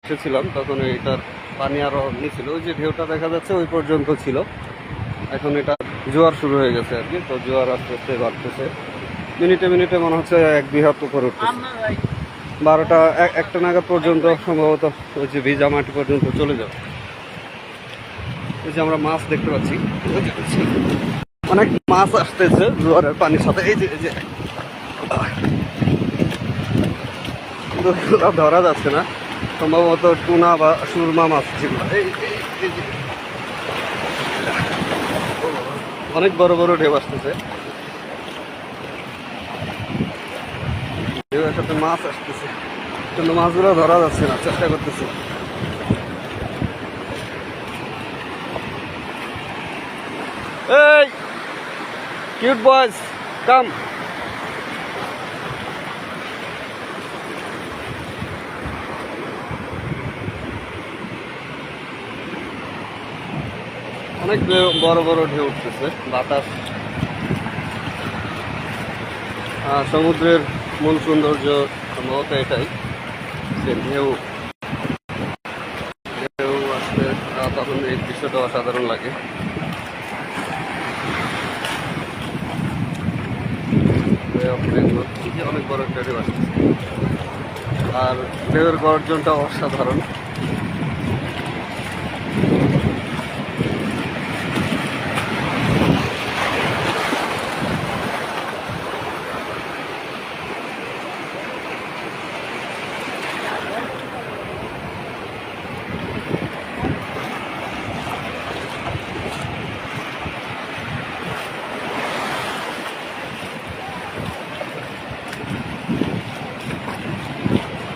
এসেছিলাম তখন এটার পানি আরো নিছিল, ওই যে ঢেউটা দেখা যাচ্ছে ওই পর্যন্ত ছিল। এখন এটা জোয়ার শুরু হয়ে গেছে আর কি, তো জোয়ার আস্তে আস্তে বাড়তেছে, মিনিটে মিনিটে মনে হচ্ছে 1-2 হাত উপরে উঠতেছে। 12টা 1টা নাগাদ পর্যন্ত সম্ভবত ওই যে ভিজা মাটি পর্যন্ত চলে যাবে। ওই যে আমরা মাছ দেখতে পাচ্ছি, অনেক মাছ আসতেছে জোয়ারের পানির সাথে। এই যে ধরা যাচ্ছে না, সম্ভবত টুনা বা সুরমা মাছ ছিল। অনেক বড় বড় ঢেউ আসতেছে, ঢেউয়ের সাথে মাছ আসতেছে, কিন্তু মাছগুলো ধরা যাচ্ছে না, চেষ্টা করতেছি। এই কিউট বয়েজ কাম। অনেক বড় বড় ঢেউ উঠতেছে, বাতাস। সমুদ্রের মূল সৌন্দর্য সম্ভবত এটাই, যে ঢেউ ঢেউ আসতে তখন এই দৃশ্যটা অসাধারণ লাগে। অনেক বড় একটা ঢেউ আসতেছে, আর ঢেউয়ের গর্জনটা অসাধারণ।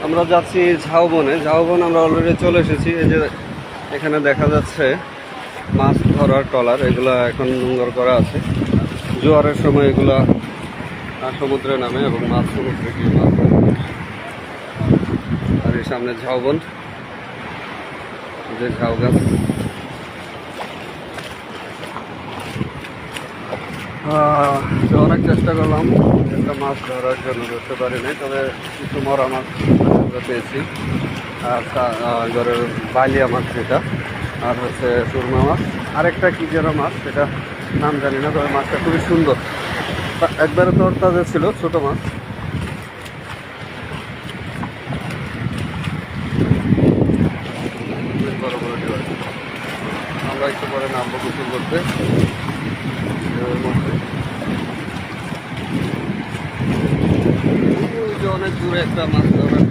আমরা যাচ্ছি ঝাউবনে। ঝাউবন আমরা অলরেডি চলে এসেছি। এই যে এখানে দেখা যাচ্ছে মাছ ধরার ট্রলার, এগুলা এখন নোংর করা আছে। জোয়ারের সময় এগুলা সমুদ্রে নামে এবং মাছ সমুদ্রে গিয়ে মাছ ধরে। আর এই সামনে ঝাউবন, যে ঝাউ গাছ। তো অনেক চেষ্টা করলাম একটা মাছ ধরার জন্য, ধরতে পারিনি, তবে কিছু মরা মাছ পেয়েছি। আর ঘরের বাইলিয়া মাছ যেটা, আর হচ্ছে সুরমা মাছ, আরেকটা কি যেন মাছ সেটা নাম জানি না, তবে মাছটা খুবই সুন্দর, একবারে তরতাজা ছিল, ছোট মাছ। বড় বড় ঢেউ আছে। আমরা একটু পরে নামবো গোসল করতে ঢেউয়ের মধ্যে। অনেক দূরে একটা মাছ ধরার